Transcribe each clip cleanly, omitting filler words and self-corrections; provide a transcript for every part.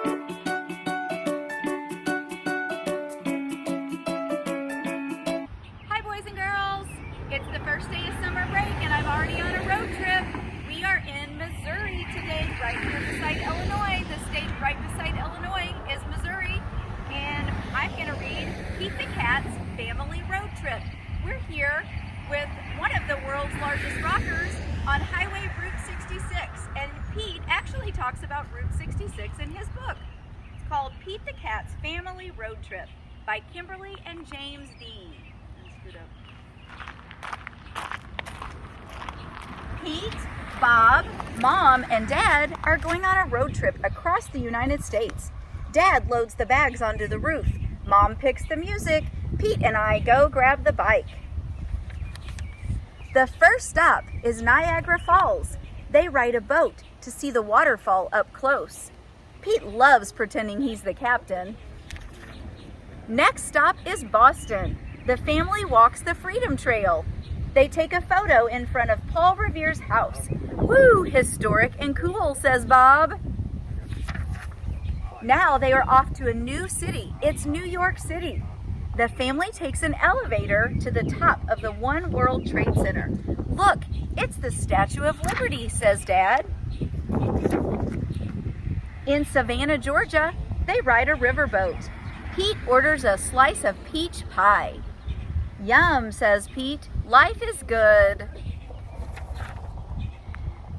Hi boys and girls! It's the first day of summer break and I'm already on a road trip. We are in Missouri today, right here beside Illinois. The state right beside Illinois is Missouri. And I'm going to read Pete the Cat's Family Road Trip. We're here with one of the world's largest rockers on Highway Route 66. And Pete actually talks about Route 66 in his book. It's called Pete the Cat's Family Road Trip by Kimberly and James Dean. Pete, Bob, Mom, and Dad are going on a road trip across the United States. Dad loads the bags onto the roof. Mom picks the music. Pete and I go grab the bike. The first stop is Niagara Falls. They ride a boat to see the waterfall up close. Pete loves pretending he's the captain. Next stop is Boston. The family walks the Freedom Trail. They take a photo in front of Paul Revere's house. Woo, historic and cool, says Bob. Now they are off to a new city. It's New York City. The family takes an elevator to the top of the One World Trade Center. Look, it's the Statue of Liberty, says Dad. In Savannah, Georgia, they ride a riverboat. Pete orders a slice of peach pie. Yum, says Pete. Life is good.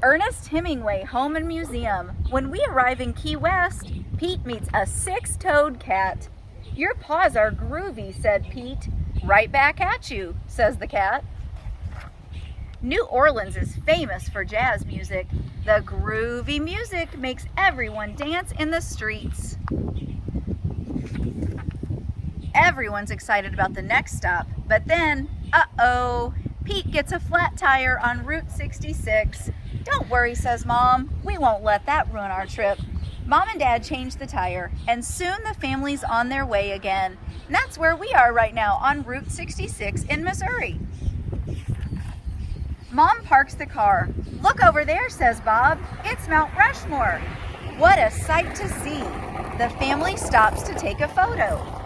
Ernest Hemingway Home and Museum. When we arrive in Key West, Pete meets a six-toed cat. Your paws are groovy, said Pete. Right back at you, says the cat. New Orleans is famous for jazz music. The groovy music makes everyone dance in the streets. Everyone's excited about the next stop, but then, uh-oh, Pete gets a flat tire on Route 66. Don't worry, says Mom. We won't let that ruin our trip. Mom and Dad change the tire, and soon the family's on their way again. And that's where we are right now on Route 66 in Missouri. Mom parks the car. Look over there, says Bob. It's Mount Rushmore. What a sight to see. The family stops to take a photo.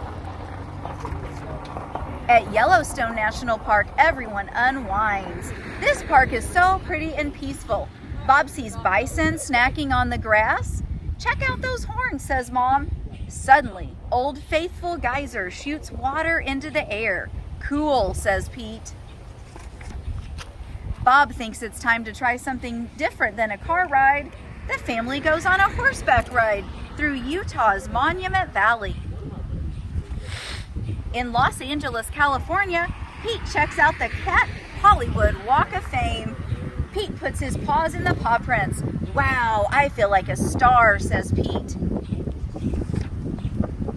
At Yellowstone National Park, everyone unwinds. This park is so pretty and peaceful. Bob sees bison snacking on the grass. Check out those horns, says Mom. Suddenly, Old Faithful Geyser shoots water into the air. Cool, says Pete. Bob thinks it's time to try something different than a car ride. The family goes on a horseback ride through Utah's Monument Valley. In Los Angeles, California, Pete checks out the Cat Hollywood Walk of Fame. Pete puts his paws in the paw prints. Wow, I feel like a star, says Pete.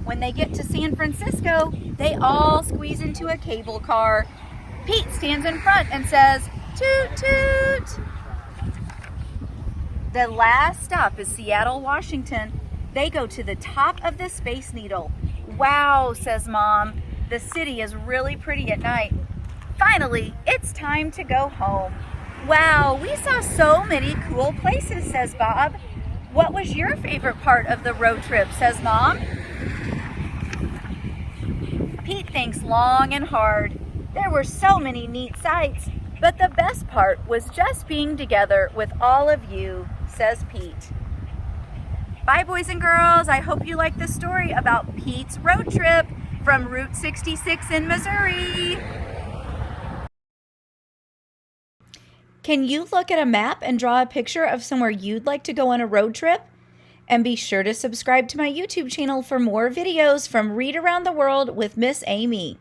When they get to San Francisco, they all squeeze into a cable car. Pete stands in front and says, toot toot. The last stop is Seattle, Washington. They go to the top of the Space Needle. Wow, says Mom. The city is really pretty at night. Finally, it's time to go home. Wow, we saw so many cool places, says Bob. What was your favorite part of the road trip, says Mom? Pete thinks long and hard. There were so many neat sights, but the best part was just being together with all of you, says Pete. Bye, boys and girls. I hope you liked this story about Pete's road trip from Route 66 in Missouri. Can you look at a map and draw a picture of somewhere you'd like to go on a road trip? And be sure to subscribe to my YouTube channel for more videos from Read Around the World with Miss Amy.